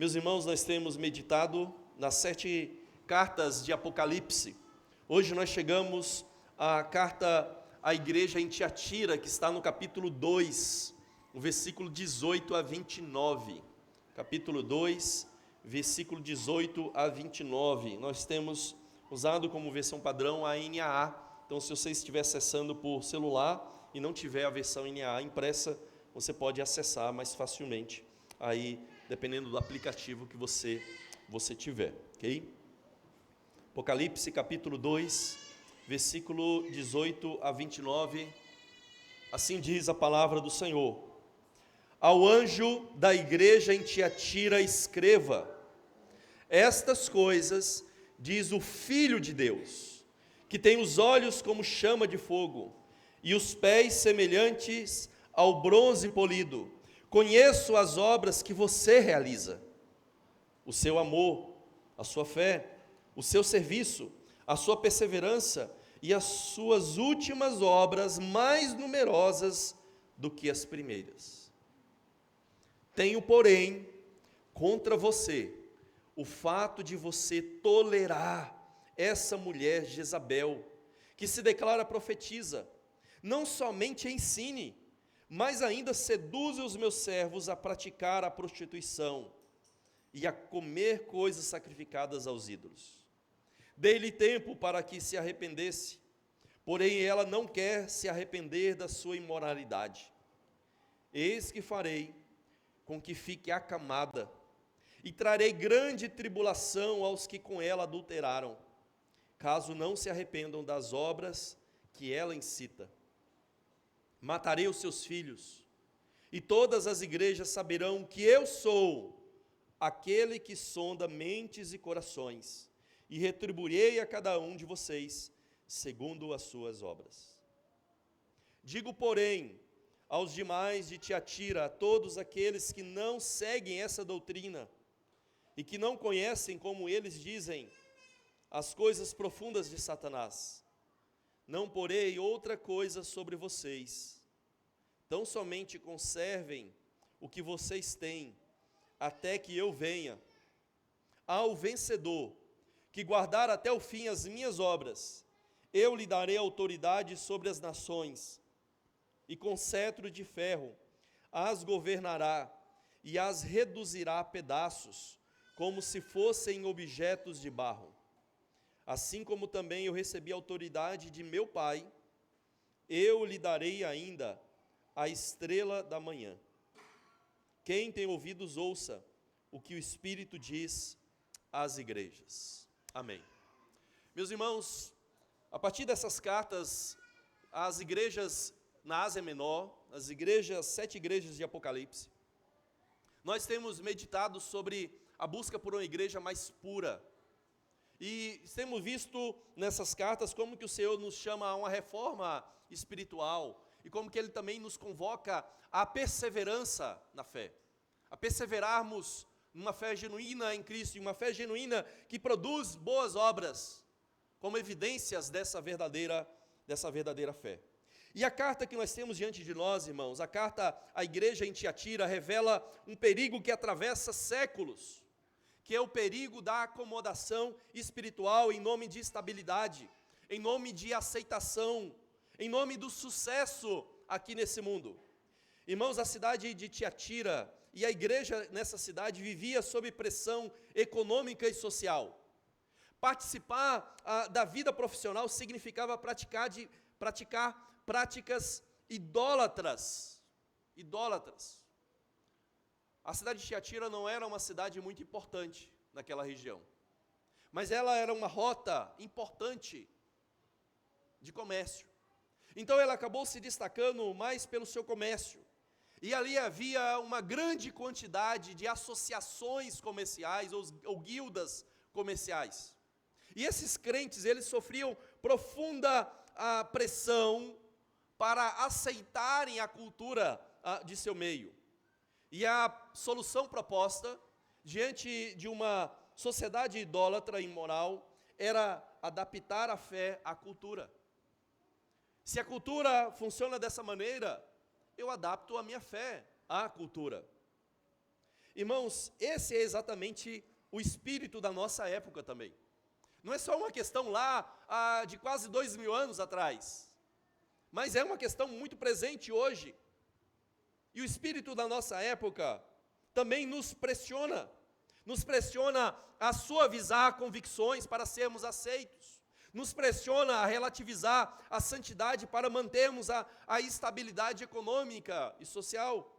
Meus irmãos, nós temos meditado nas 7 cartas de Apocalipse. Hoje nós chegamos à carta à igreja em Tiatira, que está no capítulo 2, no versículo 18 a 29. Capítulo 2, versículo 18 a 29. Nós temos usado como versão padrão a NAA. Então, se você estiver acessando por celular e não tiver a versão NAA impressa, você pode acessar mais facilmente aí, dependendo do aplicativo que você tiver, ok? Apocalipse capítulo 2, versículo 18 a 29, assim diz a palavra do Senhor. Ao anjo da igreja em Tiatira escreva: estas coisas diz o Filho de Deus, que tem os olhos como chama de fogo, e os pés semelhantes ao bronze polido. Conheço as obras que você realiza, o seu amor, a sua fé, o seu serviço, a sua perseverança e as suas últimas obras mais numerosas do que as primeiras. Tenho, porém, contra você o fato de você tolerar essa mulher Jezabel, que se declara profetisa. Não somente ensine, mas ainda seduze os meus servos a praticar a prostituição e a comer coisas sacrificadas aos ídolos. Dei-lhe tempo para que se arrependesse, porém ela não quer se arrepender da sua imoralidade. Eis que farei com que fique acamada, e trarei grande tribulação aos que com ela adulteraram, caso não se arrependam das obras que ela incita. Matarei os seus filhos, e todas as igrejas saberão que eu sou aquele que sonda mentes e corações, e retribuirei a cada um de vocês segundo as suas obras. Digo, porém, aos demais de Tiatira, a todos aqueles que não seguem essa doutrina, e que não conhecem, como eles dizem, as coisas profundas de Satanás, não porei outra coisa sobre vocês, tão somente conservem o que vocês têm, até que eu venha. Ao vencedor, que guardar até o fim as minhas obras, eu lhe darei autoridade sobre as nações, e com cetro de ferro as governará, e as reduzirá a pedaços, como se fossem objetos de barro. Assim como também eu recebi autoridade de meu Pai, eu lhe darei ainda a estrela da manhã. Quem tem ouvidos, ouça o que o Espírito diz às igrejas. Amém. Meus irmãos, a partir dessas cartas, as igrejas na Ásia Menor, as 7 igrejas de Apocalipse, nós temos meditado sobre a busca por uma igreja mais pura. E temos visto nessas cartas como que o Senhor nos chama a uma reforma espiritual e como que Ele também nos convoca à perseverança na fé, a perseverarmos numa fé genuína em Cristo, e uma fé genuína que produz boas obras, como evidências dessa verdadeira fé. E a carta que nós temos diante de nós, irmãos, a carta à igreja em Tiatira, revela um perigo que atravessa séculos, que é o perigo da acomodação espiritual em nome de estabilidade, em nome de aceitação, em nome do sucesso aqui nesse mundo. Irmãos, a cidade de Tiatira e a igreja nessa cidade vivia sob pressão econômica e social. Participar da vida profissional significava praticar práticas idólatras. A cidade de Tiatira não era uma cidade muito importante naquela região, mas ela era uma rota importante de comércio. Então ela acabou se destacando mais pelo seu comércio. E ali havia uma grande quantidade de associações comerciais ou guildas comerciais. E esses crentes, eles sofriam profunda pressão para aceitarem a cultura de seu meio. E a solução proposta, diante de uma sociedade idólatra e imoral, era adaptar a fé à cultura. Se a cultura funciona dessa maneira, eu adapto a minha fé à cultura. Irmãos, esse é exatamente o espírito da nossa época também. Não é só uma questão lá de quase 2000 anos atrás, mas é uma questão muito presente hoje. E o espírito da nossa época também nos pressiona a suavizar convicções para sermos aceitos, nos pressiona a relativizar a santidade para mantermos a estabilidade econômica e social,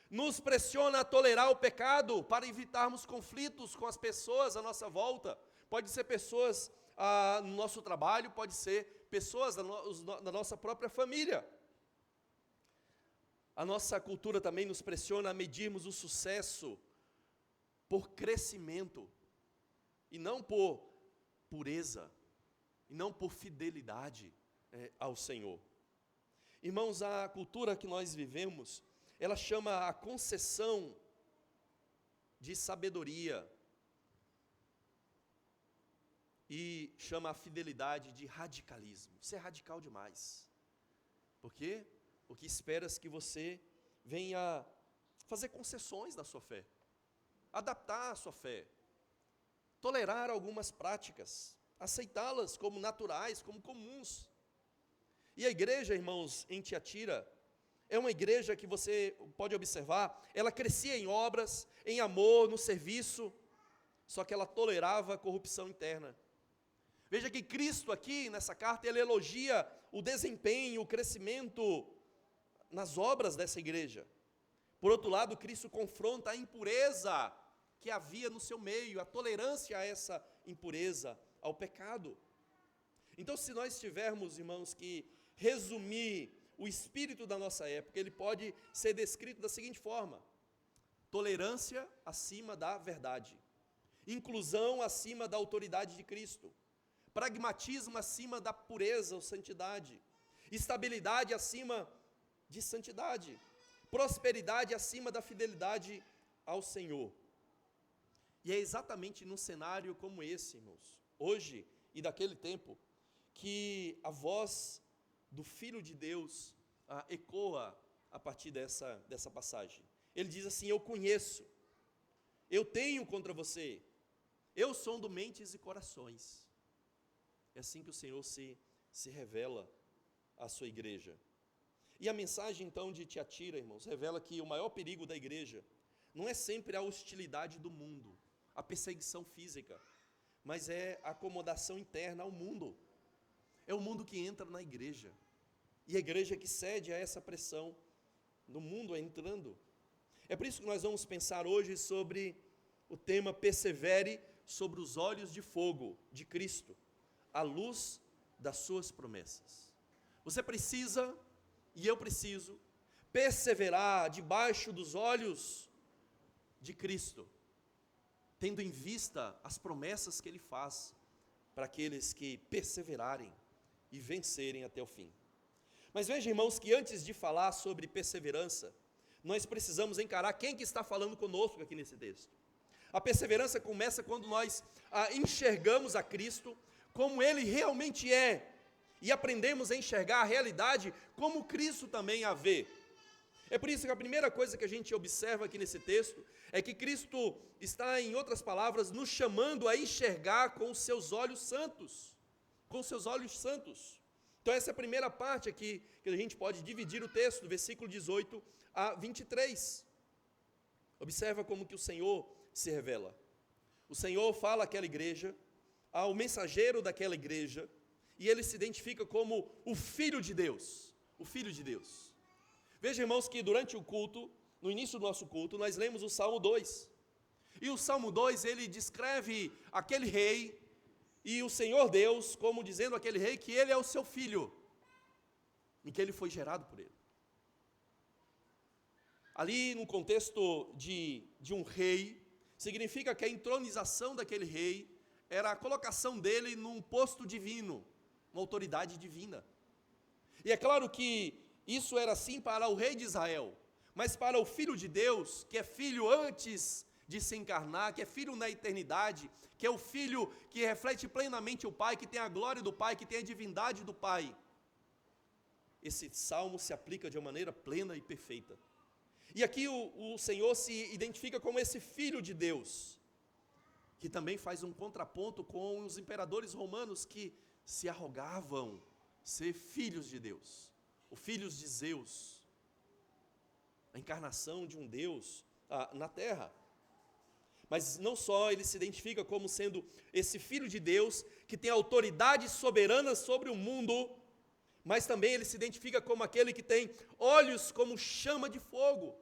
nos pressiona a tolerar o pecado para evitarmos conflitos com as pessoas à nossa volta. Pode ser pessoas no nosso trabalho, pode ser pessoas da nossa própria família. A nossa cultura também nos pressiona a medirmos o sucesso por crescimento, e não por pureza, e não por fidelidade ao Senhor. Irmãos, a cultura que nós vivemos, ela chama a concessão de sabedoria, e chama a fidelidade de radicalismo. Isso é radical demais. Por quê? O que esperas que você venha fazer concessões na sua fé, adaptar a sua fé, tolerar algumas práticas, aceitá-las como naturais, como comuns. E a igreja, irmãos, em Tiatira, é uma igreja que você pode observar, ela crescia em obras, em amor, no serviço, só que ela tolerava a corrupção interna. Veja que Cristo aqui, nessa carta, ele elogia o desempenho, o crescimento nas obras dessa igreja. Por outro lado, Cristo confronta a impureza que havia no seu meio, a tolerância a essa impureza, ao pecado. Então, se nós tivermos, irmãos, que resumir o espírito da nossa época, ele pode ser descrito da seguinte forma: tolerância acima da verdade, inclusão acima da autoridade de Cristo, pragmatismo acima da pureza ou santidade, estabilidade acima de santidade, prosperidade acima da fidelidade ao Senhor. E é exatamente num cenário como esse, irmãos, hoje e daquele tempo, que a voz do Filho de Deus ecoa a partir dessa passagem. Ele diz assim: eu conheço, eu tenho contra você, eu sondo mentes e corações. É assim que o Senhor se revela à sua igreja. E a mensagem então de Tiatira, irmãos, revela que o maior perigo da igreja não é sempre a hostilidade do mundo, a perseguição física, mas é a acomodação interna ao mundo. É o mundo que entra na igreja, e a igreja que cede a essa pressão do mundo entrando. É por isso que nós vamos pensar hoje sobre o tema persevere sobre os olhos de fogo de Cristo, à luz das suas promessas. Você precisa, e eu preciso, perseverar debaixo dos olhos de Cristo, tendo em vista as promessas que Ele faz para aqueles que perseverarem e vencerem até o fim. Mas veja, irmãos, que antes de falar sobre perseverança, nós precisamos encarar quem que está falando conosco aqui nesse texto. A perseverança começa quando nós enxergamos a Cristo como Ele realmente é, e aprendemos a enxergar a realidade como Cristo também a vê. É por isso que a primeira coisa que a gente observa aqui nesse texto é que Cristo está, em outras palavras, nos chamando a enxergar com os seus olhos santos, com os seus olhos santos. Então essa é a primeira parte aqui, que a gente pode dividir o texto, do versículo 18 a 23. Observa como que o Senhor se revela. O Senhor fala àquela igreja, ao mensageiro daquela igreja, e ele se identifica como o Filho de Deus, o Filho de Deus. Veja, irmãos, que durante o culto, no início do nosso culto, nós lemos o Salmo 2, e o Salmo 2, ele descreve aquele rei, e o Senhor Deus, como dizendo aquele rei, que ele é o seu filho, e que ele foi gerado por ele. Ali, no contexto de um rei, significa que a entronização daquele rei era a colocação dele num posto divino, uma autoridade divina. E é claro que isso era assim para o rei de Israel, mas para o Filho de Deus, que é filho antes de se encarnar, que é filho na eternidade, que é o filho que reflete plenamente o Pai, que tem a glória do Pai, que tem a divindade do Pai, esse salmo se aplica de uma maneira plena e perfeita. E aqui o Senhor se identifica como esse Filho de Deus, que também faz um contraponto com os imperadores romanos que se arrogavam ser filhos de Deus, ou filhos de Zeus, a encarnação de um Deus na terra. Mas não só ele se identifica como sendo esse Filho de Deus, que tem autoridade soberana sobre o mundo, mas também ele se identifica como aquele que tem olhos como chama de fogo.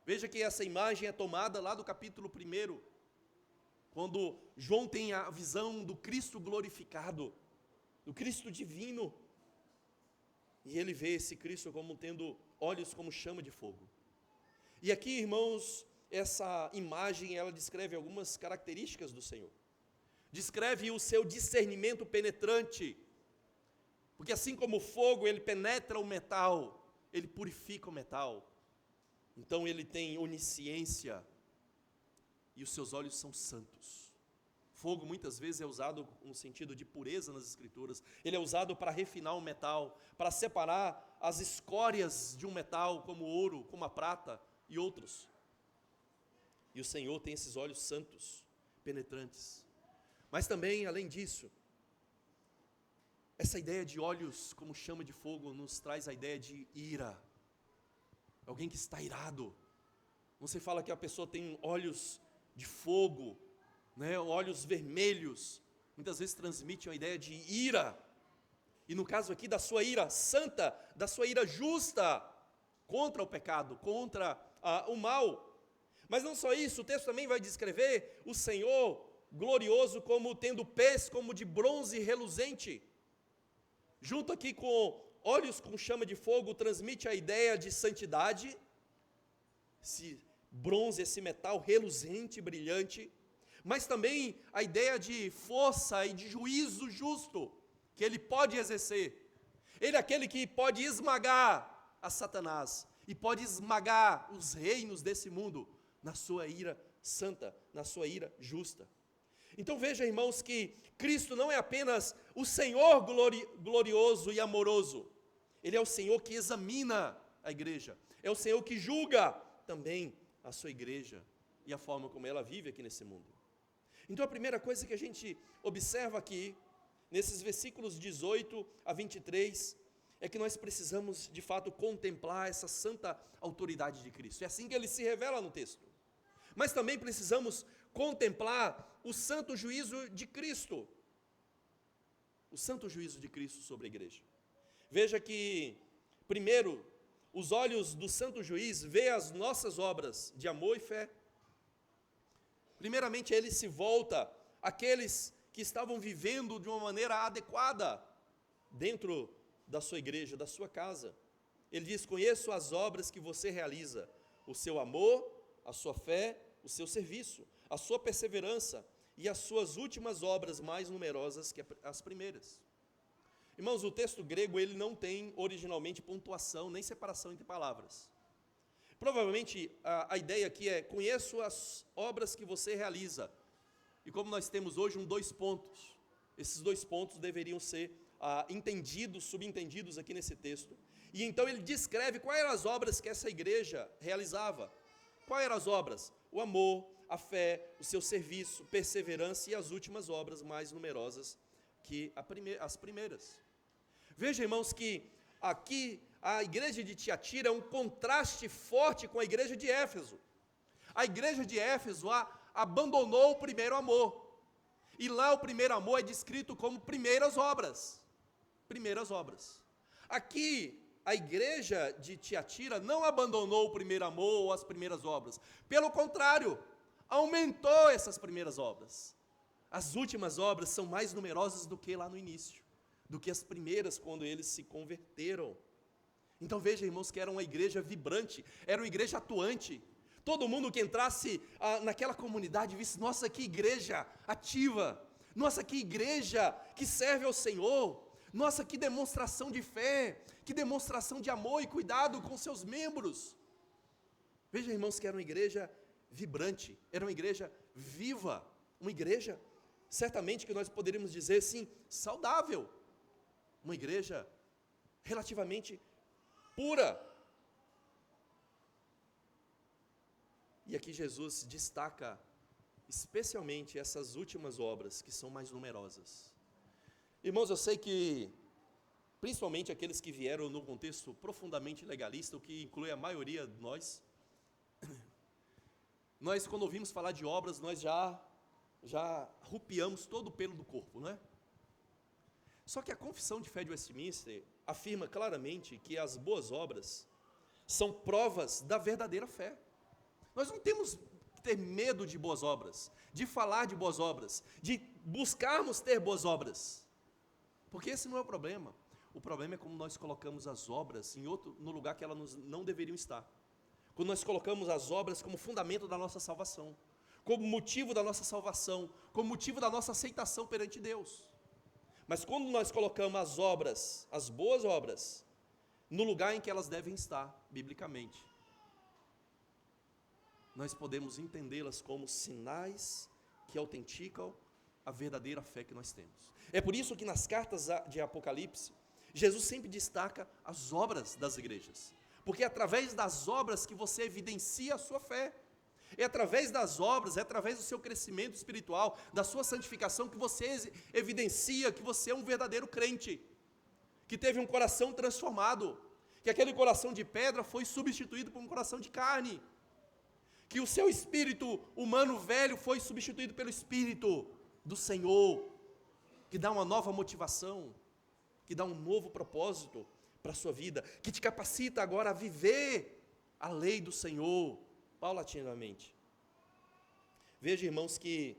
Veja que essa imagem é tomada lá do capítulo 1, quando João tem a visão do Cristo glorificado, do Cristo divino, e ele vê esse Cristo como tendo olhos como chama de fogo. E aqui, irmãos, essa imagem, ela descreve algumas características do Senhor. Descreve o seu discernimento penetrante, porque assim como o fogo, ele penetra o metal, ele purifica o metal. Então ele tem onisciência, e os seus olhos são santos. Fogo muitas vezes é usado no sentido de pureza nas Escrituras. Ele é usado para refinar o metal, para separar as escórias de um metal, como o ouro, como a prata e outros. E o Senhor tem esses olhos santos, penetrantes. Mas também, além disso, essa ideia de olhos como chama de fogo nos traz a ideia de ira. Alguém que está irado. Você fala que a pessoa tem olhos de fogo, né, olhos vermelhos, muitas vezes transmite uma ideia de ira, e no caso aqui da sua ira santa, da sua ira justa, contra o pecado, contra o mal. Mas não só isso, o texto também vai descrever o Senhor glorioso como tendo pés como de bronze reluzente, junto aqui com olhos com chama de fogo, transmite a ideia de santidade, esse bronze, esse metal reluzente, brilhante, mas também a ideia de força e de juízo justo, que ele pode exercer. Ele é aquele que pode esmagar a Satanás, e pode esmagar os reinos desse mundo, na sua ira santa, na sua ira justa. Então veja, irmãos, que Cristo não é apenas o Senhor glorioso e amoroso, Ele é o Senhor que examina a igreja, é o Senhor que julga também a sua igreja e a forma como ela vive aqui nesse mundo. Então a primeira coisa que a gente observa aqui, nesses versículos 18 a 23, é que nós precisamos de fato contemplar essa santa autoridade de Cristo. É assim que ele se revela no texto. Mas também precisamos contemplar o santo juízo de Cristo. O santo juízo de Cristo sobre a igreja. Veja que, primeiro, os olhos do santo juiz veem as nossas obras de amor e fé. Primeiramente, ele se volta àqueles que estavam vivendo de uma maneira adequada dentro da sua igreja, da sua casa. Ele diz: conheço as obras que você realiza, o seu amor, a sua fé, o seu serviço, a sua perseverança e as suas últimas obras mais numerosas que as primeiras. Irmãos, o texto grego ele não tem originalmente pontuação nem separação entre palavras. Provavelmente a ideia aqui é: conheço as obras que você realiza. E como nós temos hoje dois pontos, esses 2 pontos deveriam ser entendidos, subentendidos aqui nesse texto. E então ele descreve quais eram as obras que essa igreja realizava. Quais eram as obras? O amor, a fé, o seu serviço, perseverança e as últimas obras mais numerosas que as primeiras. Veja, irmãos, que aqui a igreja de Tiatira é um contraste forte com a igreja de Éfeso. A igreja de Éfeso abandonou o primeiro amor. E lá o primeiro amor é descrito como primeiras obras. Primeiras obras. Aqui, a igreja de Tiatira não abandonou o primeiro amor ou as primeiras obras. Pelo contrário, aumentou essas primeiras obras. As últimas obras são mais numerosas do que lá no início, do que as primeiras quando eles se converteram. Então veja, irmãos, que era uma igreja vibrante, era uma igreja atuante. Todo mundo que entrasse naquela comunidade visse: nossa, que igreja ativa, nossa, que igreja que serve ao Senhor, nossa, que demonstração de fé, que demonstração de amor e cuidado com seus membros. Veja, irmãos, que era uma igreja vibrante, era uma igreja viva, uma igreja, certamente que nós poderíamos dizer assim, saudável, uma igreja relativamente pura. E aqui Jesus destaca especialmente essas últimas obras, que são mais numerosas. Irmãos, eu sei que, principalmente aqueles que vieram num contexto profundamente legalista, o que inclui a maioria de nós, quando ouvimos falar de obras, nós já arrupiamos todo o pelo do corpo, não é? Só que a Confissão de Fé de Westminster afirma claramente que as boas obras são provas da verdadeira fé. Nós não temos que ter medo de boas obras, de falar de boas obras, de buscarmos ter boas obras, porque esse não é o problema. O problema é como nós colocamos as obras no lugar que elas não deveriam estar. Quando nós colocamos as obras como fundamento da nossa salvação, como motivo da nossa salvação, como motivo da nossa aceitação perante Deus. Mas quando nós colocamos as obras, as boas obras, no lugar em que elas devem estar, biblicamente, nós podemos entendê-las como sinais que autenticam a verdadeira fé que nós temos. É por isso que nas cartas de Apocalipse, Jesus sempre destaca as obras das igrejas, porque é através das obras que você evidencia a sua fé. É através das obras, é através do seu crescimento espiritual, da sua santificação, que você evidencia que você é um verdadeiro crente, que teve um coração transformado, que aquele coração de pedra foi substituído por um coração de carne, que o seu espírito humano velho foi substituído pelo Espírito do Senhor, que dá uma nova motivação, que dá um novo propósito para a sua vida, que te capacita agora a viver a lei do Senhor, paulatinamente. Veja, irmãos, que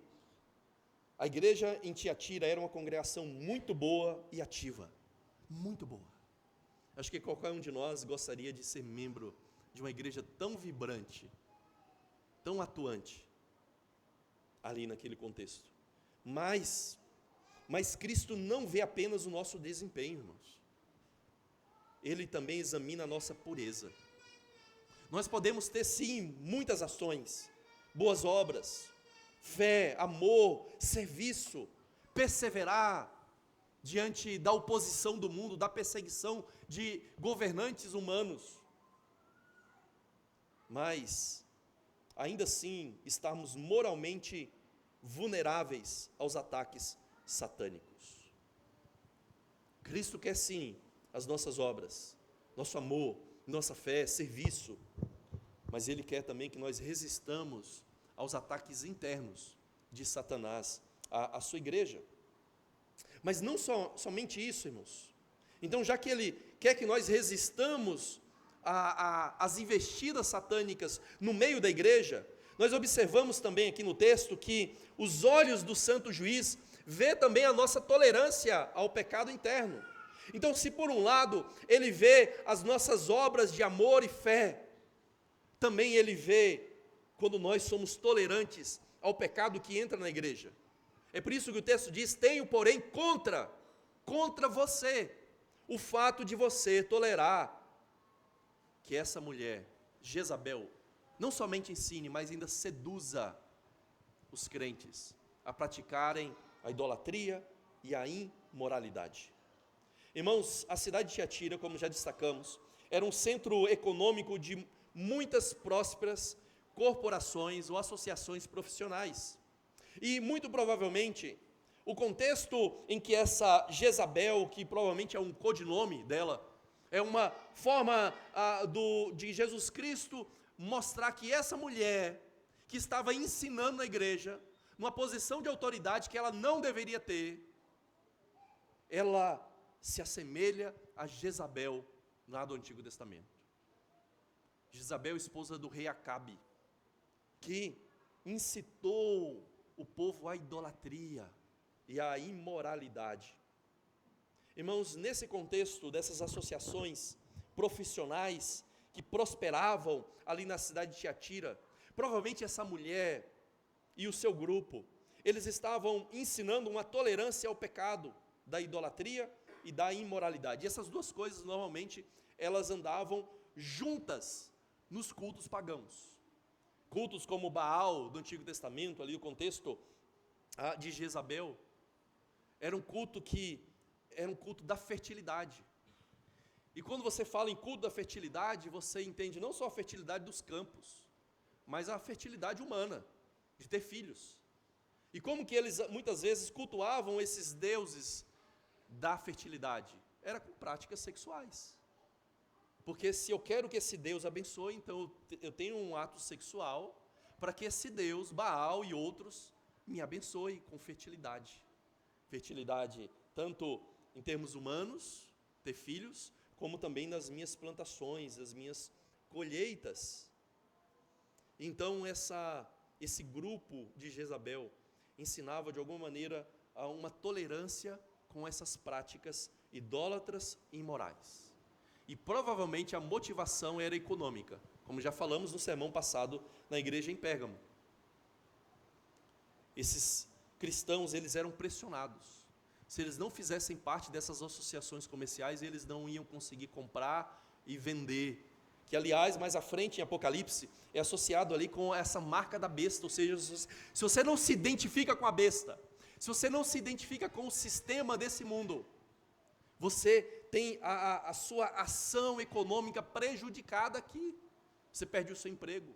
a igreja em Tiatira era uma congregação muito boa e ativa, muito boa. Acho que qualquer um de nós gostaria de ser membro de uma igreja tão vibrante, tão atuante, ali naquele contexto. Mas Cristo não vê apenas o nosso desempenho, irmãos. Ele também examina a nossa pureza. Nós podemos ter sim muitas ações, boas obras, fé, amor, serviço, perseverar diante da oposição do mundo, da perseguição de governantes humanos, mas ainda assim estarmos moralmente vulneráveis aos ataques satânicos. Cristo quer sim as nossas obras, nosso amor, nossa fé, serviço, mas Ele quer também que nós resistamos aos ataques internos de Satanás à sua igreja. Mas não somente isso, irmãos. Então, já que Ele quer que nós resistamos às investidas satânicas no meio da igreja, nós observamos também aqui no texto que os olhos do santo juiz vê também a nossa tolerância ao pecado interno. Então, se por um lado Ele vê as nossas obras de amor e fé, também Ele vê quando nós somos tolerantes ao pecado que entra na igreja. É por isso que o texto diz: tenho, porém, contra você, o fato de você tolerar que essa mulher, Jezabel, não somente ensine, mas ainda seduza os crentes a praticarem a idolatria e a imoralidade. Irmãos, a cidade de Tiatira, como já destacamos, era um centro econômico de muitas prósperas corporações ou associações profissionais. E muito provavelmente, o contexto em que essa Jezabel, que provavelmente é um codinome dela, é uma forma de Jesus Cristo mostrar que essa mulher, que estava ensinando na igreja, numa posição de autoridade que ela não deveria ter, ela se assemelha a Jezabel lá do Antigo Testamento. Jezabel, esposa do rei Acabe, que incitou o povo à idolatria e à imoralidade. Irmãos, nesse contexto dessas associações profissionais que prosperavam ali na cidade de Tiatira, provavelmente essa mulher e o seu grupo, eles estavam ensinando uma tolerância ao pecado da idolatria e da imoralidade. E essas duas coisas, normalmente, elas andavam juntas nos cultos pagãos. Cultos como Baal, do Antigo Testamento, ali o contexto de Jezabel, era um culto da fertilidade. E quando você fala em culto da fertilidade, você entende não só a fertilidade dos campos, mas a fertilidade humana, de ter filhos. E como que eles muitas vezes cultuavam esses deuses da fertilidade? Era com práticas sexuais. Porque se eu quero que esse Deus abençoe, então eu tenho um ato sexual para que esse Deus, Baal e outros, me abençoe com fertilidade. Fertilidade tanto em termos humanos, ter filhos, como também nas minhas plantações, as minhas colheitas. Então esse grupo de Jezabel ensinava de alguma maneira a uma tolerância com essas práticas idólatras e imorais. E provavelmente a motivação era econômica, como já falamos no sermão passado na igreja em Pérgamo. Esses cristãos, eles eram pressionados. Se eles não fizessem parte dessas associações comerciais, eles não iam conseguir comprar e vender. Que, aliás, mais à frente em Apocalipse, é associado ali com essa marca da besta. Ou seja, se você não se identifica com a besta, se você não se identifica com o sistema desse mundo, você tem a sua ação econômica prejudicada aqui. Você perde o seu emprego,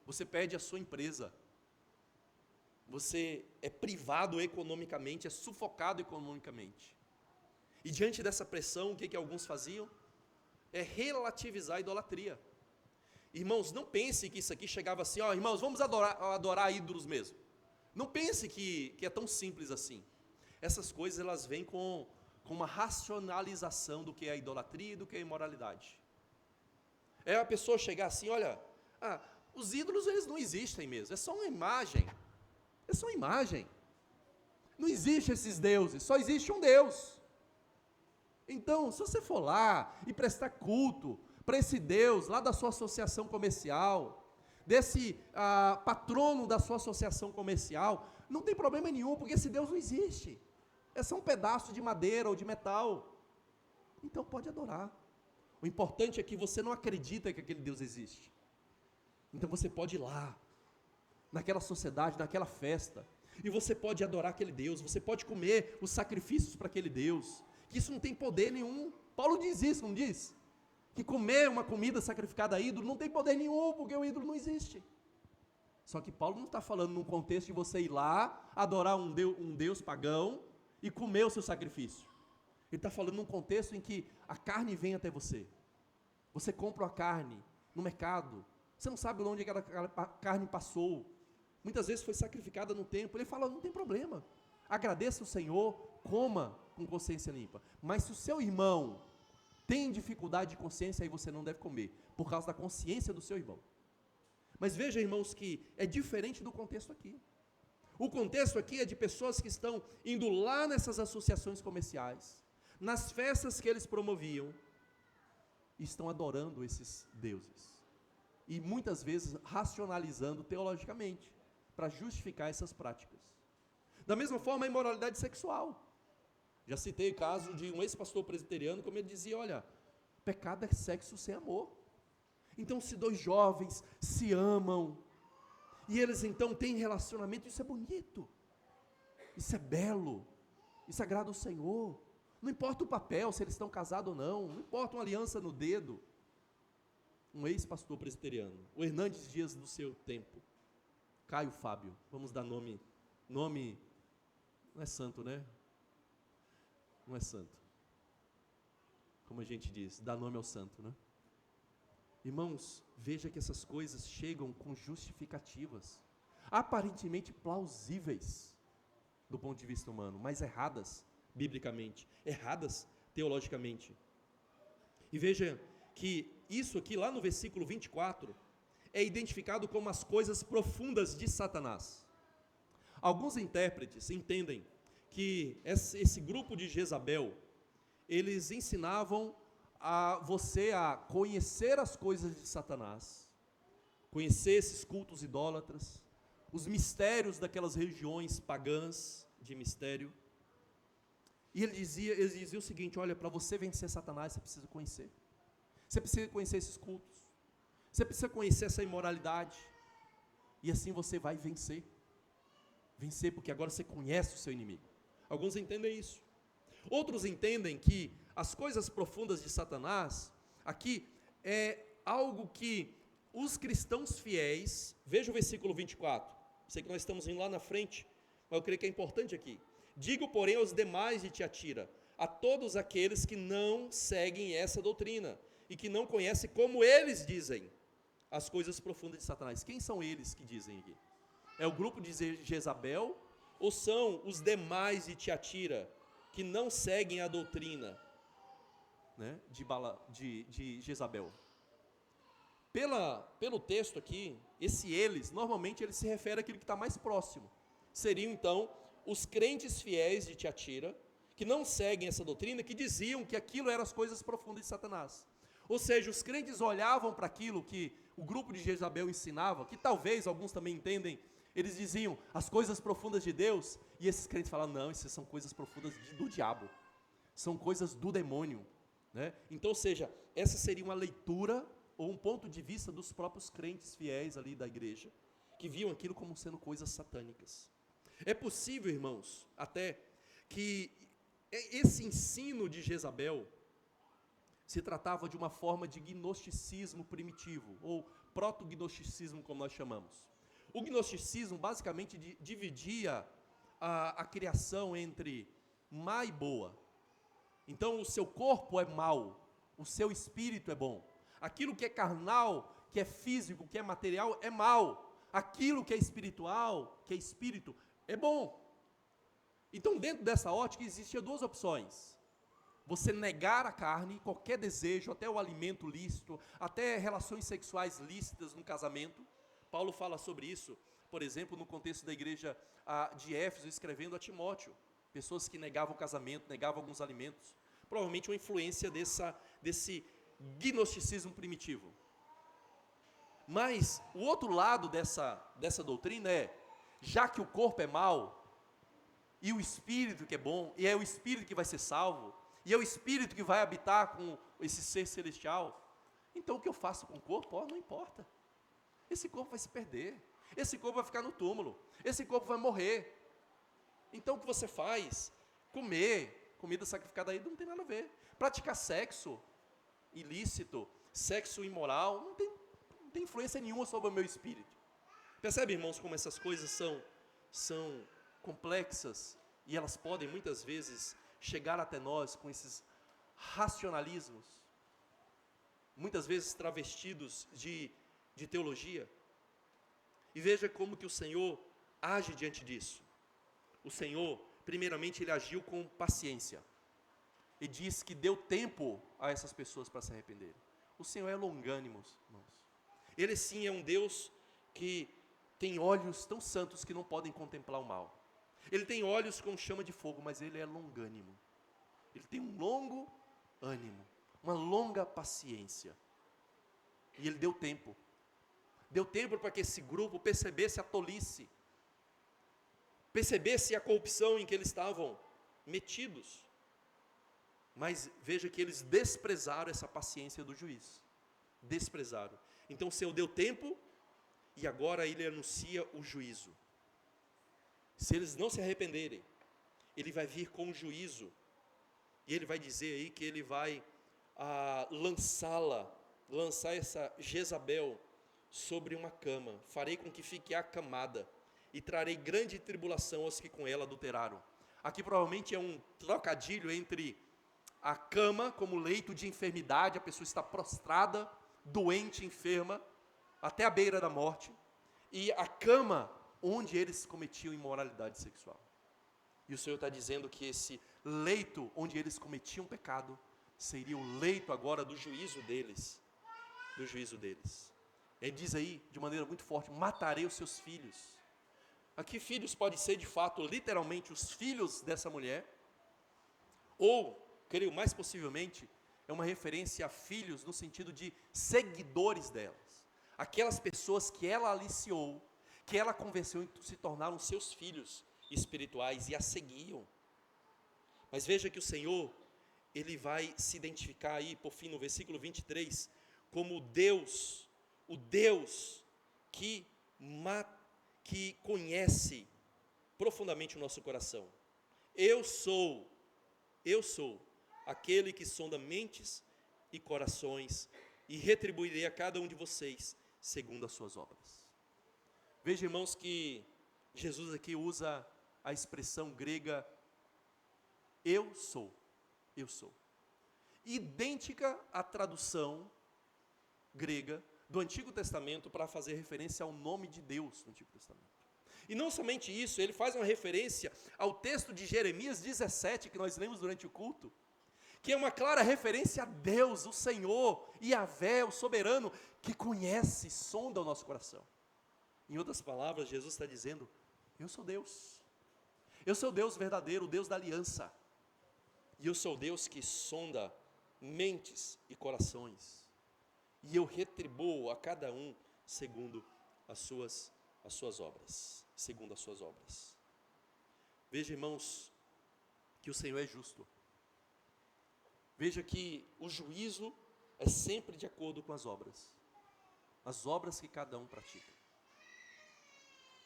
você perde a sua empresa, você é privado economicamente, é sufocado economicamente. E diante dessa pressão, o que alguns faziam? É relativizar a idolatria. Irmãos, não pense que isso aqui chegava assim, irmãos, vamos adorar ídolos mesmo. Não pense que é tão simples assim. Essas coisas, elas vêm com uma racionalização do que é a idolatria e do que é a imoralidade. É a pessoa chegar assim, olha, os ídolos, eles não existem mesmo, é só uma imagem. É só uma imagem. Não existe esses deuses, só existe um Deus. Então, se você for lá e prestar culto para esse Deus lá da sua associação comercial, desse patrono da sua associação comercial, não tem problema nenhum, porque esse Deus não existe. É só um pedaço de madeira ou de metal. Então pode adorar. O importante é que você não acredita que aquele Deus existe. Então você pode ir lá, naquela sociedade, naquela festa, e você pode adorar aquele Deus, você pode comer os sacrifícios para aquele Deus, que isso não tem poder nenhum. Paulo diz isso, não diz? Que comer uma comida sacrificada a ídolo não tem poder nenhum, porque o ídolo não existe. Só que Paulo não está falando num contexto de você ir lá, adorar um Deus pagão, e comer o seu sacrifício. Ele está falando num contexto em que a carne vem até você. Você compra a carne no mercado, você não sabe onde aquela carne passou, muitas vezes foi sacrificada no templo. Ele fala, não tem problema, agradeça o Senhor, coma com consciência limpa. Mas se o seu irmão tem dificuldade de consciência, aí você não deve comer, por causa da consciência do seu irmão. Mas veja, irmãos, que é diferente do contexto aqui. O contexto aqui é de pessoas que estão indo lá nessas associações comerciais, nas festas que eles promoviam, e estão adorando esses deuses. E muitas vezes racionalizando teologicamente, para justificar essas práticas. Da mesma forma, a imoralidade sexual. Já citei o caso de um ex-pastor presbiteriano, como ele dizia, olha, pecado é sexo sem amor. Então, se dois jovens se amam, e eles então têm relacionamento, isso é bonito, isso é belo, isso agrada o Senhor. Não importa o papel, se eles estão casados ou não importa uma aliança no dedo. Um ex-pastor presbiteriano, o Hernandes Dias do seu tempo, Caio Fábio, vamos dar nome, não é santo, né? Não é santo, como a gente diz, dá nome ao santo, né? Irmãos, veja que essas coisas chegam com justificativas, aparentemente plausíveis, do ponto de vista humano, mas erradas, biblicamente, erradas, teologicamente. E veja que isso aqui, lá no versículo 24, é identificado como as coisas profundas de Satanás. Alguns intérpretes entendem que esse grupo de Jezabel, eles ensinavam a você a conhecer as coisas de Satanás, conhecer esses cultos idólatras, os mistérios daquelas regiões pagãs de mistério. E ele dizia o seguinte, olha, para você vencer Satanás, você precisa conhecer. Você precisa conhecer esses cultos. Você precisa conhecer essa imoralidade. E assim você vai vencer. Vencer porque agora você conhece o seu inimigo. Alguns entendem isso. Outros entendem que as coisas profundas de Satanás, aqui, é algo que os cristãos fiéis, veja o versículo 24, sei que nós estamos indo lá na frente, mas eu creio que é importante aqui. Digo, porém, aos demais de Tiatira, a todos aqueles que não seguem essa doutrina, e que não conhecem como eles dizem as coisas profundas de Satanás. Quem são eles que dizem aqui? É o grupo de Jezabel, ou são os demais de Tiatira, que não seguem a doutrina, né, de Jezabel? Pelo texto aqui, esse eles, normalmente ele se refere àquele que está mais próximo. Seriam então os crentes fiéis de Tiatira, que não seguem essa doutrina, que diziam que aquilo eram as coisas profundas de Satanás. Ou seja, os crentes olhavam para aquilo que o grupo de Jezabel ensinava, que talvez alguns também entendem, eles diziam as coisas profundas de Deus, e esses crentes falavam, não, essas são coisas profundas do diabo, são coisas do demônio, né? Então, ou seja, essa seria uma leitura ou um ponto de vista dos próprios crentes fiéis ali da igreja, que viam aquilo como sendo coisas satânicas. É possível, irmãos, até que esse ensino de Jezabel se tratava de uma forma de gnosticismo primitivo, ou proto-gnosticismo, como nós chamamos. O gnosticismo basicamente dividia a criação entre má e boa. Então o seu corpo é mau, o seu espírito é bom. Aquilo que é carnal, que é físico, que é material, é mal. Aquilo que é espiritual, que é espírito, é bom. Então, dentro dessa ótica, existiam duas opções. Você negar a carne, qualquer desejo, até o alimento lícito, até relações sexuais lícitas no casamento. Paulo fala sobre isso, por exemplo, no contexto da igreja de Éfeso, escrevendo a Timóteo. Pessoas que negavam o casamento, negavam alguns alimentos. Provavelmente uma influência desse gnosticismo primitivo. Mas o outro lado dessa doutrina é, já que o corpo é mau, e o espírito que é bom, e é o espírito que vai ser salvo, e é o espírito que vai habitar com esse ser celestial, então o que eu faço com o corpo, não importa. Esse corpo vai se perder, esse corpo vai ficar no túmulo, esse corpo vai morrer. Então o que você faz? Comer, comida sacrificada aí não tem nada a ver. Praticar sexo ilícito, sexo imoral, não tem influência nenhuma sobre o meu espírito. Percebe, irmãos, como essas coisas são complexas, e elas podem muitas vezes chegar até nós com esses racionalismos, muitas vezes travestidos de teologia. E veja como que o Senhor age diante disso. O Senhor, primeiramente, ele agiu com paciência, e diz que deu tempo a essas pessoas para se arrependerem. O Senhor é longânimo, irmãos. Ele sim é um Deus que tem olhos tão santos que não podem contemplar o mal. Ele tem olhos como chama de fogo, mas ele é longânimo. Ele tem um longo ânimo, uma longa paciência. E ele deu tempo. Deu tempo para que esse grupo percebesse a tolice, percebesse a corrupção em que eles estavam metidos. Mas veja que eles desprezaram essa paciência do juiz. Desprezaram. Então o Senhor deu tempo, e agora ele anuncia o juízo. Se eles não se arrependerem, ele vai vir com o juízo, e ele vai dizer aí que ele vai lançar essa Jezabel sobre uma cama, farei com que fique acamada, e trarei grande tribulação aos que com ela adulteraram. Aqui provavelmente é um trocadilho entre a cama como leito de enfermidade, a pessoa está prostrada, doente, enferma, até a beira da morte, e a cama onde eles cometiam imoralidade sexual. E o Senhor está dizendo que esse leito onde eles cometiam pecado, seria o leito agora do juízo deles. Do juízo deles. Ele diz aí, de maneira muito forte, matarei os seus filhos. Aqui filhos pode ser de fato, literalmente, os filhos dessa mulher, ou, creio mais possivelmente, é uma referência a filhos no sentido de seguidores delas. Aquelas pessoas que ela aliciou, que ela convenceu em se tornaram seus filhos espirituais e a seguiam. Mas veja que o Senhor, ele vai se identificar aí, por fim, no versículo 23, como o Deus que conhece profundamente o nosso coração. Eu sou aquele que sonda mentes e corações, e retribuirei a cada um de vocês, segundo as suas obras. Veja, irmãos, que Jesus aqui usa a expressão grega eu sou, idêntica à tradução grega do Antigo Testamento para fazer referência ao nome de Deus no Antigo Testamento. E não somente isso, ele faz uma referência ao texto de Jeremias 17, que nós lemos durante o culto, que é uma clara referência a Deus, o Senhor, Yahvé, o soberano, que conhece, sonda o nosso coração. Em outras palavras, Jesus está dizendo, eu sou Deus verdadeiro, o Deus da aliança, e eu sou Deus que sonda mentes e corações, e eu retribuo a cada um segundo as suas obras, Veja, irmãos, que o Senhor é justo. Veja que o juízo é sempre de acordo com as obras que cada um pratica.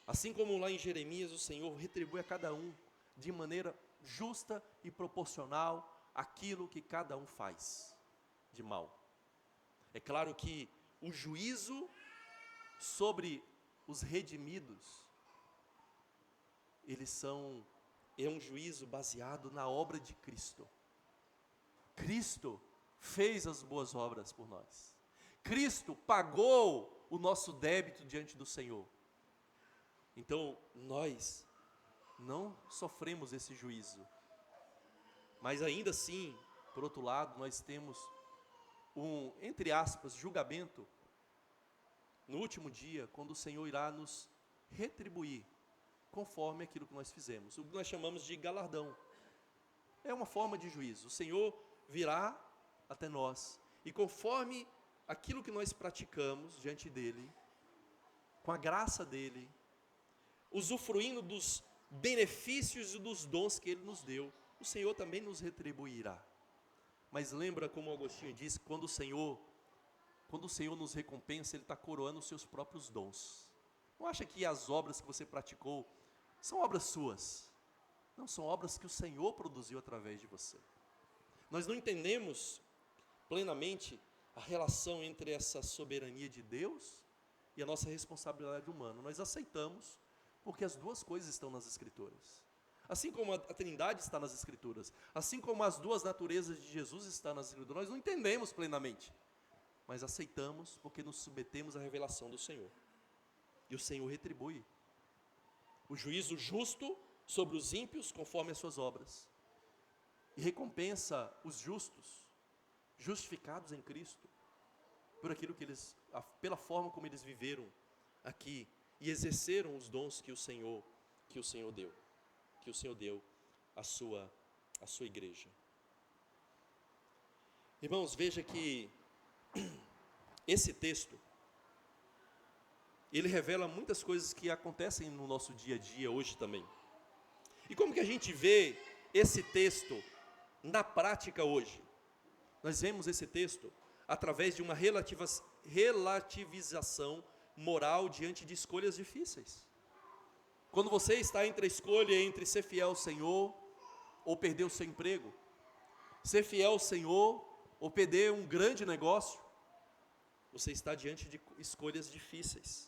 Assim como lá em Jeremias, o Senhor retribui a cada um de maneira justa e proporcional aquilo que cada um faz de mal. É claro que o juízo sobre os redimidos, é um juízo baseado na obra de Cristo. Cristo fez as boas obras por nós. Cristo pagou o nosso débito diante do Senhor. Então, nós não sofremos esse juízo. Mas ainda assim, por outro lado, nós temos um, entre aspas, julgamento no último dia, quando o Senhor irá nos retribuir conforme aquilo que nós fizemos. O que nós chamamos de galardão. É uma forma de juízo. O Senhor virá até nós e conforme aquilo que nós praticamos diante dele, com a graça dele, usufruindo dos benefícios e dos dons que ele nos deu, o Senhor também nos retribuirá. Mas lembra como Agostinho diz, quando o Senhor nos recompensa, ele está coroando os seus próprios dons. Não acha que as obras que você praticou são obras suas? Não, são obras que o Senhor produziu através de você. Nós não entendemos plenamente a relação entre essa soberania de Deus e a nossa responsabilidade humana. Nós aceitamos porque as duas coisas estão nas Escrituras. Assim como a Trindade está nas Escrituras, assim como as duas naturezas de Jesus estão nas Escrituras, nós não entendemos plenamente, mas aceitamos porque nos submetemos à revelação do Senhor. E o Senhor retribui o juízo justo sobre os ímpios conforme as suas obras, e recompensa os justos, justificados em Cristo, por aquilo que pela forma como eles viveram aqui e exerceram os dons que o Senhor deu à sua igreja. Irmãos, veja que esse texto ele revela muitas coisas que acontecem no nosso dia a dia hoje também. E como que a gente vê esse texto na prática hoje? Nós vemos esse texto através de uma relativização moral diante de escolhas difíceis. Quando você está entre a escolha entre ser fiel ao Senhor ou perder o seu emprego, ser fiel ao Senhor ou perder um grande negócio, você está diante de escolhas difíceis.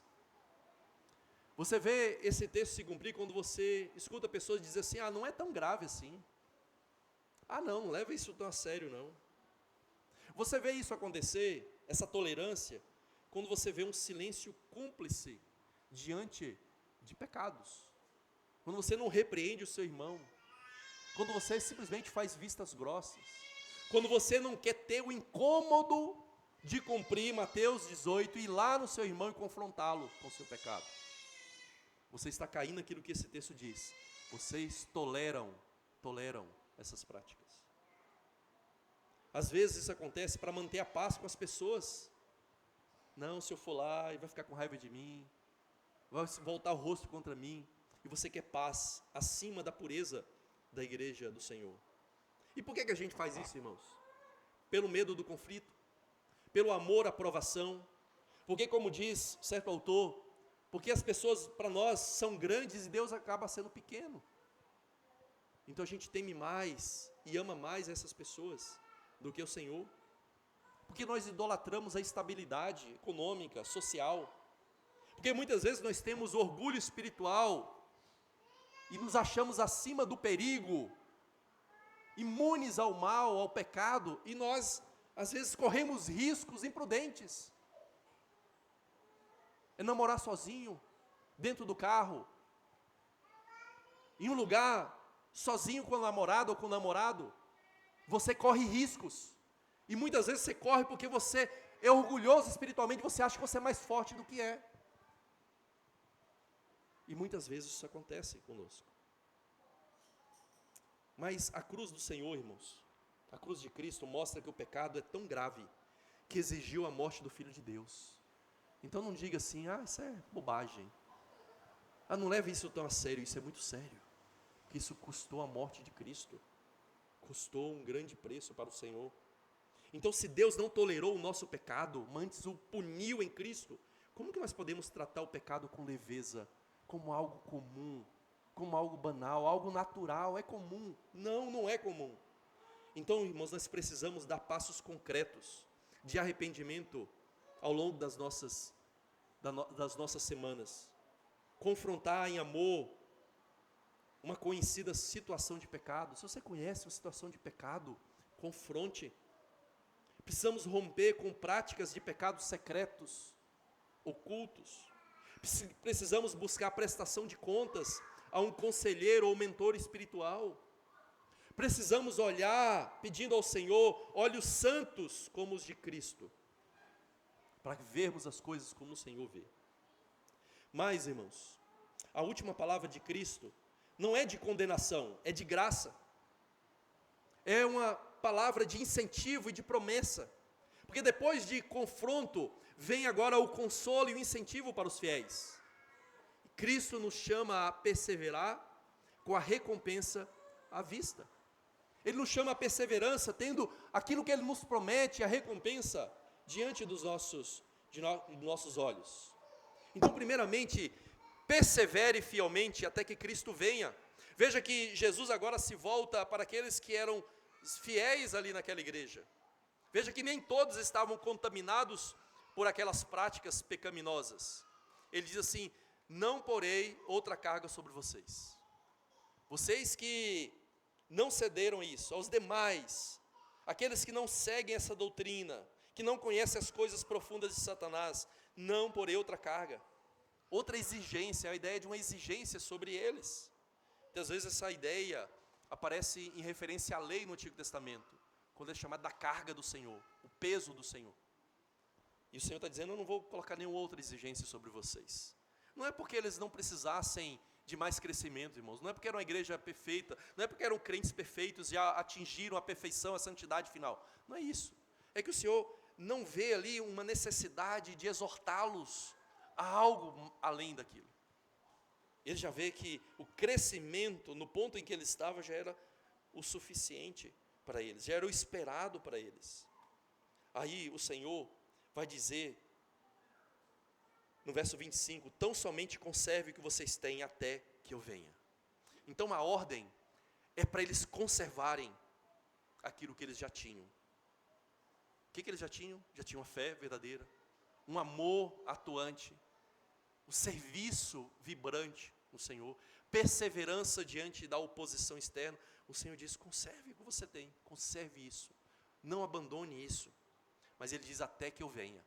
Você vê esse texto se cumprir quando você escuta pessoas dizer assim, não é tão grave assim. Não leva isso tão a sério não. Você vê isso acontecer, essa tolerância, quando você vê um silêncio cúmplice diante de pecados. Quando você não repreende o seu irmão. Quando você simplesmente faz vistas grossas. Quando você não quer ter o incômodo de cumprir Mateus 18 e ir lá no seu irmão e confrontá-lo com o seu pecado. Você está caindo naquilo que esse texto diz. Vocês toleram essas práticas. Às vezes isso acontece para manter a paz com as pessoas. Não, se eu for lá, ele vai ficar com raiva de mim, vai voltar o rosto contra mim. E você quer paz acima da pureza da igreja do Senhor. E por que a gente faz isso, irmãos? Pelo medo do conflito, pelo amor à provação, porque como diz certo autor, porque as pessoas para nós são grandes e Deus acaba sendo pequeno. Então a gente teme mais e ama mais essas pessoas do que o Senhor. Porque nós idolatramos a estabilidade econômica, social. Porque muitas vezes nós temos orgulho espiritual e nos achamos acima do perigo, imunes ao mal, ao pecado, e nós, às vezes, corremos riscos imprudentes. É namorar sozinho, dentro do carro, em um lugar, sozinho com a namorada ou com o namorado. Você corre riscos, e muitas vezes você corre porque você é orgulhoso espiritualmente, você acha que você é mais forte do que é. E muitas vezes isso acontece conosco. Mas a cruz do Senhor, irmãos, a cruz de Cristo mostra que o pecado é tão grave que exigiu a morte do Filho de Deus. Então não diga assim, isso é bobagem. Não leve isso tão a sério, isso é muito sério. Porque isso custou a morte de Cristo. Custou um grande preço para o Senhor. Então, se Deus não tolerou o nosso pecado, mas antes o puniu em Cristo, como que nós podemos tratar o pecado com leveza, como algo comum, como algo banal, algo natural? É comum? Não, não é comum. Então, irmãos, nós precisamos dar passos concretos de arrependimento ao longo das nossas semanas. Confrontar em amor uma conhecida situação de pecado. Se você conhece uma situação de pecado, confronte. Precisamos romper com práticas de pecados secretos, ocultos. Precisamos buscar a prestação de contas a um conselheiro ou mentor espiritual. Precisamos olhar, pedindo ao Senhor, olhos santos como os de Cristo, para vermos as coisas como o Senhor vê. Mas, irmãos, a última palavra de Cristo não é de condenação, é de graça. É uma palavra de incentivo e de promessa. Porque depois de confronto, vem agora o consolo e o incentivo para os fiéis. Cristo nos chama a perseverar com a recompensa à vista. Ele nos chama a perseverança, tendo aquilo que Ele nos promete, a recompensa, diante dos nossos olhos. Então, primeiramente, persevere fielmente até que Cristo venha. Veja que Jesus agora se volta para aqueles que eram fiéis ali naquela igreja. Veja que nem todos estavam contaminados por aquelas práticas pecaminosas. Ele diz assim: não porei outra carga sobre vocês. Vocês que não cederam isso, aos demais, aqueles que não seguem essa doutrina, que não conhecem as coisas profundas de Satanás, não porei outra carga. Outra exigência, a ideia de uma exigência sobre eles. Muitas vezes essa ideia aparece em referência à lei no Antigo Testamento, quando é chamado da carga do Senhor, o peso do Senhor. E o Senhor está dizendo: eu não vou colocar nenhuma outra exigência sobre vocês. Não é porque eles não precisassem de mais crescimento, irmãos, não é porque era uma igreja perfeita, não é porque eram crentes perfeitos e já atingiram a perfeição, a santidade final. Não é isso. É que o Senhor não vê ali uma necessidade de exortá-los a algo além daquilo. Ele já vê que o crescimento no ponto em que ele estava já era o suficiente para eles, já era o esperado para eles. Aí o Senhor vai dizer no verso 25: tão somente conserve o que vocês têm até que eu venha. Então a ordem é para eles conservarem aquilo que eles já tinham. O que eles já tinham? Já tinham a fé verdadeira, um amor atuante, o serviço vibrante no Senhor, perseverança diante da oposição externa. O Senhor diz: conserve o que você tem, conserve isso, não abandone isso. Mas Ele diz: até que eu venha.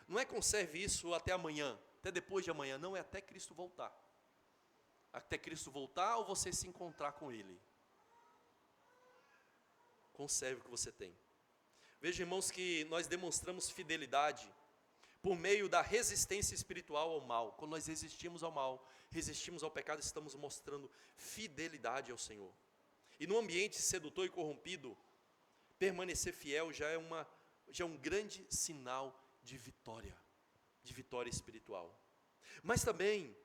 Não é conserve isso até amanhã, até depois de amanhã, não, é até Cristo voltar. Até Cristo voltar ou você se encontrar com Ele. Conserve o que você tem. Veja, irmãos, que nós demonstramos fidelidade por meio da resistência espiritual ao mal. Quando nós resistimos ao mal, resistimos ao pecado, estamos mostrando fidelidade ao Senhor. E no ambiente sedutor e corrompido, permanecer fiel já é um grande sinal de vitória espiritual. Mas também,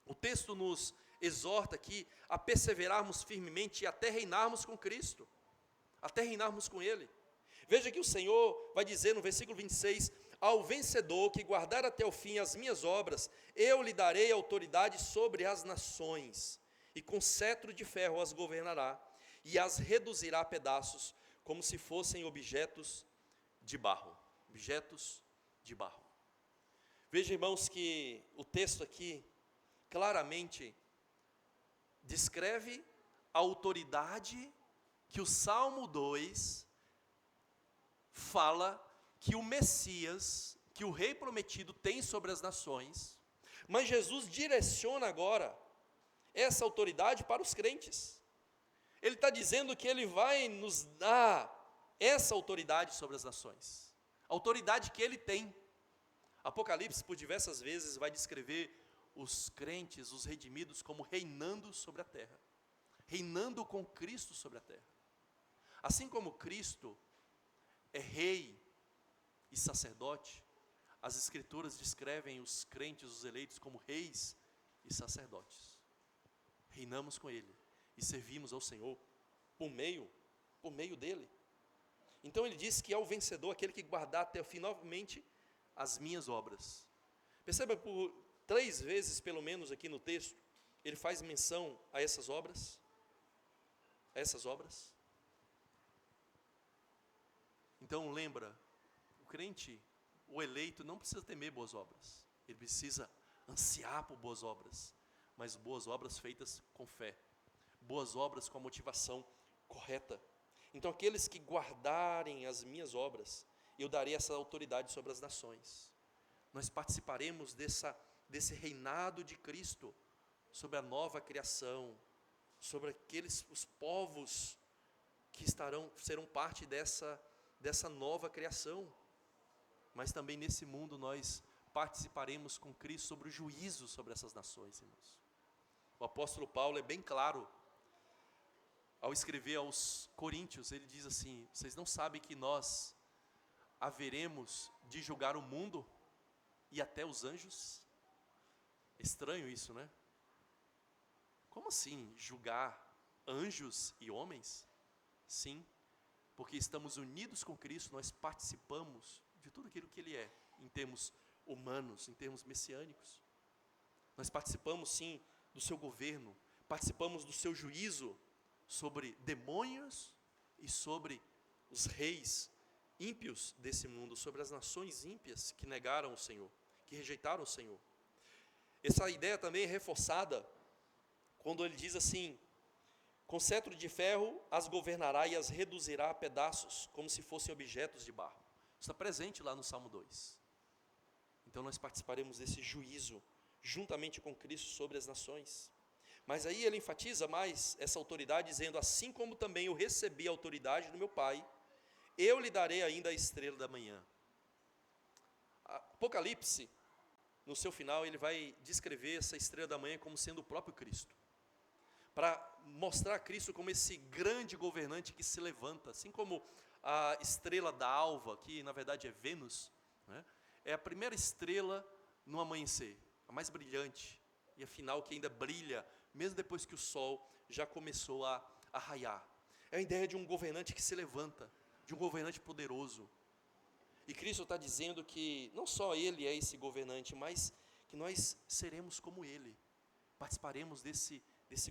o texto nos exorta aqui a perseverarmos firmemente e até reinarmos com Cristo, até reinarmos com Ele. Veja que o Senhor vai dizer no versículo 26, ao vencedor que guardar até o fim as minhas obras, eu lhe darei autoridade sobre as nações, e com cetro de ferro as governará, e as reduzirá a pedaços, como se fossem objetos de barro. Objetos de barro. Veja, irmãos, que o texto aqui claramente descreve a autoridade que o Salmo 2 fala que o Messias, que o Rei prometido tem sobre as nações, mas Jesus direciona agora essa autoridade para os crentes. Ele está dizendo que Ele vai nos dar essa autoridade sobre as nações, a autoridade que Ele tem. Apocalipse, por diversas vezes, vai descrever os crentes, os redimidos, como reinando sobre a terra, reinando com Cristo sobre a terra. Assim como Cristo é rei e sacerdote, as Escrituras descrevem os crentes, os eleitos, como reis e sacerdotes. Reinamos com Ele e servimos ao Senhor por meio dEle. Então Ele diz que é o vencedor, aquele que guardar até o fim novamente as minhas obras. Perceba, por 3 vezes pelo menos aqui no texto, Ele faz menção a essas obras. A essas obras. Então lembra, o crente, o eleito, não precisa temer boas obras. Ele precisa ansiar por boas obras, mas boas obras feitas com fé. Boas obras com a motivação correta. Então aqueles que guardarem as minhas obras, eu darei essa autoridade sobre as nações. Nós participaremos desse reinado de Cristo, sobre a nova criação, sobre os povos que serão parte dessa nova criação. Mas também nesse mundo nós participaremos com Cristo sobre o juízo sobre essas nações, irmãos. O apóstolo Paulo é bem claro, ao escrever aos Coríntios, ele diz assim: vocês não sabem que nós haveremos de julgar o mundo e até os anjos? Estranho isso, né? Como assim, julgar anjos e homens? Sim, porque estamos unidos com Cristo, nós participamos de tudo aquilo que Ele é, em termos humanos, em termos messiânicos. Nós participamos sim do seu governo, participamos do seu juízo sobre demônios e sobre os reis ímpios desse mundo, sobre as nações ímpias que negaram o Senhor, que rejeitaram o Senhor. Essa ideia também é reforçada quando ele diz assim: com cetro de ferro as governará e as reduzirá a pedaços, como se fossem objetos de barro. Está presente lá no Salmo 2. Então nós participaremos desse juízo, juntamente com Cristo, sobre as nações. Mas aí ele enfatiza mais essa autoridade, dizendo: assim como também eu recebi a autoridade do meu Pai, eu lhe darei ainda a estrela da manhã. Apocalipse, no seu final, ele vai descrever essa estrela da manhã como sendo o próprio Cristo, para mostrar Cristo como esse grande governante que se levanta, assim como a estrela da alva, que na verdade é Vênus, né? É a primeira estrela no amanhecer, a mais brilhante, e afinal que ainda brilha, mesmo depois que o sol já começou a raiar. É a ideia de um governante que se levanta, de um governante poderoso. E Cristo está dizendo que não só Ele é esse governante, mas que nós seremos como Ele, participaremos desse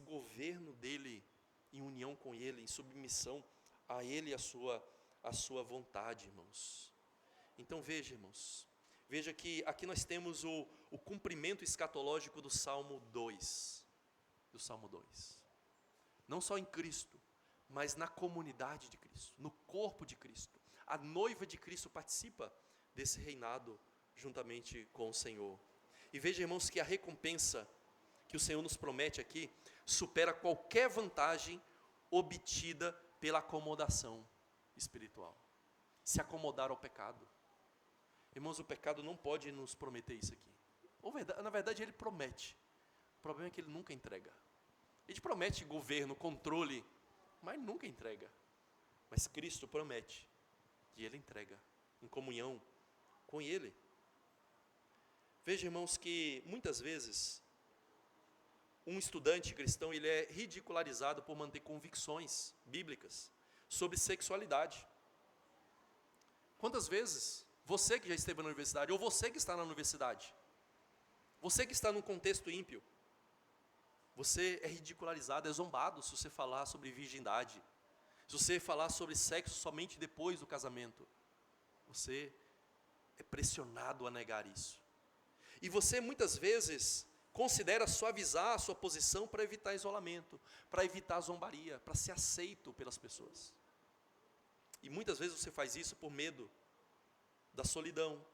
governo dEle, em união com Ele, em submissão a Ele e a sua vontade, irmãos. Então veja, irmãos, veja que aqui nós temos o cumprimento escatológico do Salmo 2, não só em Cristo, mas na comunidade de Cristo, no corpo de Cristo. A noiva de Cristo participa desse reinado juntamente com o Senhor. E veja, irmãos, que a recompensa que o Senhor nos promete aqui supera qualquer vantagem obtida pela acomodação espiritual. Se acomodar ao pecado. Irmãos, o pecado não pode nos prometer isso aqui. Na verdade, ele promete. O problema é que ele nunca entrega. Ele promete governo, controle, mas nunca entrega. Mas Cristo promete e Ele entrega, em comunhão com Ele. Veja, irmãos, que muitas vezes um estudante cristão, ele é ridicularizado por manter convicções bíblicas sobre sexualidade. Quantas vezes você que já esteve na universidade, ou você que está na universidade, você que está num contexto ímpio, você é ridicularizado, é zombado se você falar sobre virgindade, se você falar sobre sexo somente depois do casamento. Você é pressionado a negar isso. E você muitas vezes considera suavizar a sua posição para evitar isolamento, para evitar zombaria, para ser aceito pelas pessoas. E muitas vezes você faz isso por medo da solidão,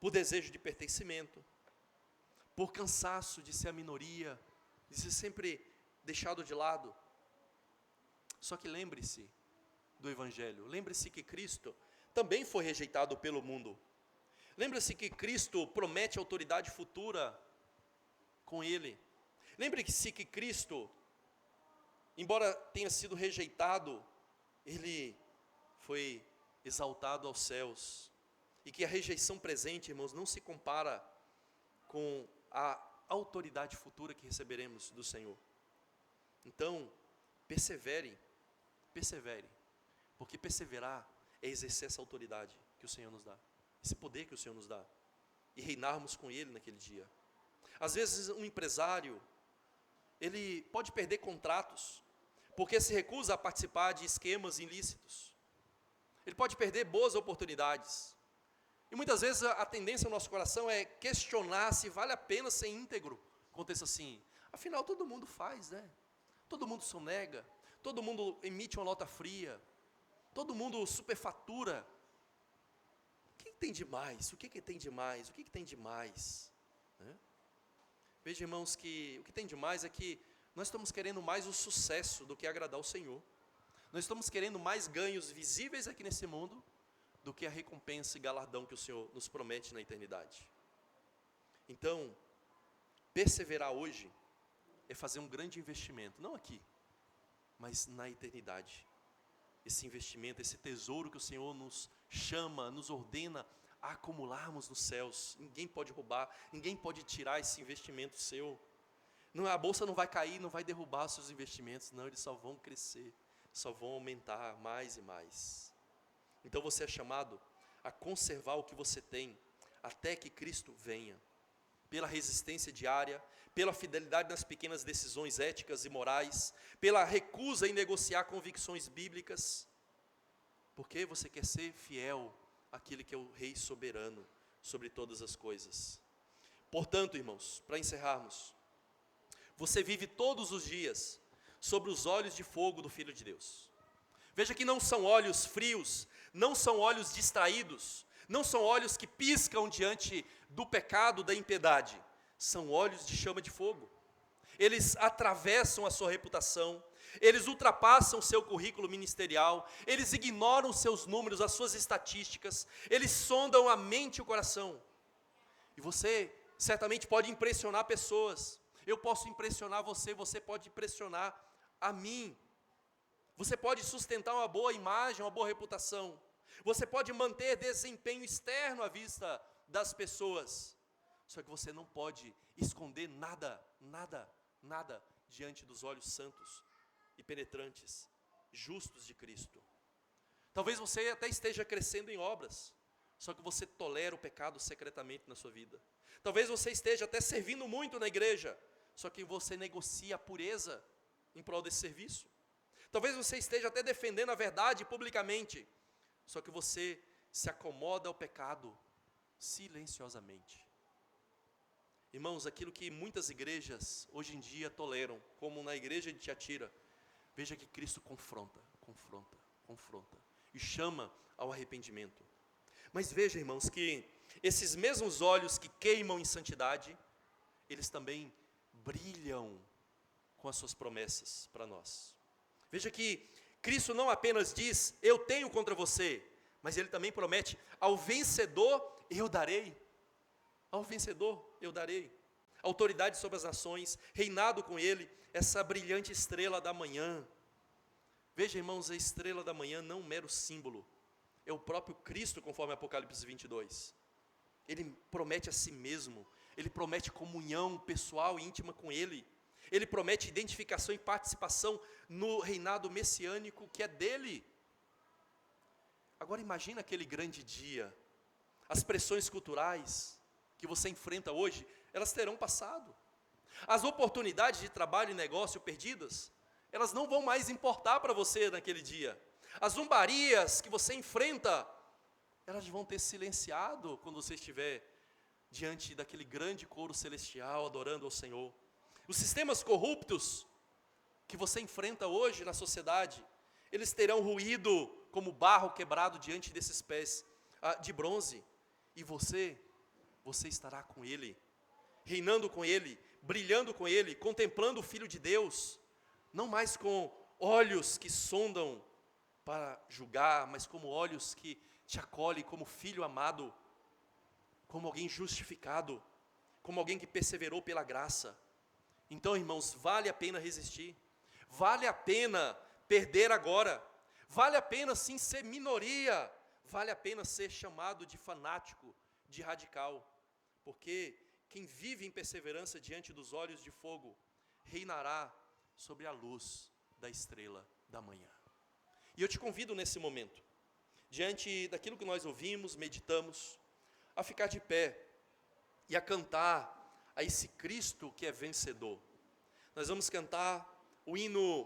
por desejo de pertencimento, por cansaço de ser a minoria, de ser sempre deixado de lado. Só que lembre-se do Evangelho, lembre-se que Cristo também foi rejeitado pelo mundo. Lembre-se que Cristo promete autoridade futura com Ele. Lembre-se que Cristo, embora tenha sido rejeitado, Ele foi exaltado aos céus. E que a rejeição presente, irmãos, não se compara com a autoridade futura que receberemos do Senhor. Então, persevere, porque perseverar é exercer essa autoridade que o Senhor nos dá, esse poder que o Senhor nos dá, e reinarmos com Ele naquele dia. Às vezes um empresário, ele pode perder contratos, porque se recusa a participar de esquemas ilícitos. Ele pode perder boas oportunidades. E muitas vezes a tendência no nosso coração é questionar se vale a pena ser íntegro. Aconteça assim, afinal todo mundo faz, né? Todo mundo sonega, todo mundo emite uma nota fria, todo mundo superfatura. O que tem de mais? O que tem de mais? O que tem de mais? Né? Veja, irmãos, que o que tem de mais é que nós estamos querendo mais o sucesso do que agradar o Senhor. Nós estamos querendo mais ganhos visíveis aqui nesse mundo do que a recompensa e galardão que o Senhor nos promete na eternidade. Então, perseverar hoje é fazer um grande investimento, não aqui, mas na eternidade. Esse investimento, esse tesouro que o Senhor nos chama, nos ordena a acumularmos nos céus. Ninguém pode roubar, ninguém pode tirar esse investimento seu. Não, a bolsa não vai cair, não vai derrubar os seus investimentos, não, eles só vão crescer, só vão aumentar mais e mais. Então você é chamado a conservar o que você tem, até que Cristo venha. Pela resistência diária, pela fidelidade nas pequenas decisões éticas e morais, pela recusa em negociar convicções bíblicas, porque você quer ser fiel àquele que é o Rei soberano sobre todas as coisas. Portanto, irmãos, para encerrarmos, você vive todos os dias sobre os olhos de fogo do Filho de Deus. Veja que não são olhos frios, não são olhos distraídos, não são olhos que piscam diante do pecado, da impiedade. São olhos de chama de fogo. Eles atravessam a sua reputação, eles ultrapassam o seu currículo ministerial, eles ignoram os seus números, as suas estatísticas, eles sondam a mente e o coração. E você certamente pode impressionar pessoas. Eu posso impressionar você, você pode impressionar a mim. Você pode sustentar uma boa imagem, uma boa reputação. Você pode manter desempenho externo à vista das pessoas. Só que você não pode esconder nada diante dos olhos santos e penetrantes, justos de Cristo. Talvez você até esteja crescendo em obras, só que você tolera o pecado secretamente na sua vida. Talvez você esteja até servindo muito na igreja, só que você negocia a pureza em prol desse serviço. Talvez você esteja até defendendo a verdade publicamente, só que você se acomoda ao pecado silenciosamente. Irmãos, aquilo que muitas igrejas hoje em dia toleram, como na igreja de Tiatira, veja que Cristo confronta e chama ao arrependimento. Mas veja, irmãos, que esses mesmos olhos que queimam em santidade, eles também brilham com as suas promessas para nós. Veja que Cristo não apenas diz, eu tenho contra você, mas Ele também promete, ao vencedor eu darei. Ao vencedor eu darei. Autoridade sobre as nações, reinado com Ele, essa brilhante estrela da manhã. Veja, irmãos, a estrela da manhã não é um mero símbolo, é o próprio Cristo, conforme Apocalipse 22. Ele promete a si mesmo, Ele promete comunhão pessoal e íntima com Ele. Ele promete identificação e participação no reinado messiânico que é dele. Agora imagina aquele grande dia. As pressões culturais que você enfrenta hoje, elas terão passado. As oportunidades de trabalho e negócio perdidas, elas não vão mais importar para você naquele dia. As zombarias que você enfrenta elas vão ter silenciado quando você estiver diante daquele grande coro celestial, adorando ao Senhor. Os sistemas corruptos que você enfrenta hoje na sociedade, eles terão ruído como barro quebrado diante desses pés de bronze. E você estará com Ele, reinando com Ele, brilhando com Ele, contemplando o Filho de Deus, não mais com olhos que sondam para julgar, mas como olhos que te acolhem como filho amado, como alguém justificado, como alguém que perseverou pela graça. Então, irmãos, vale a pena resistir, vale a pena perder agora, vale a pena sim ser minoria, vale a pena ser chamado de fanático, de radical, porque quem vive em perseverança diante dos olhos de fogo, reinará sobre a luz da estrela da manhã. E eu te convido nesse momento, diante daquilo que nós ouvimos, meditamos, a ficar de pé e a cantar a esse Cristo que é vencedor. Nós vamos cantar o hino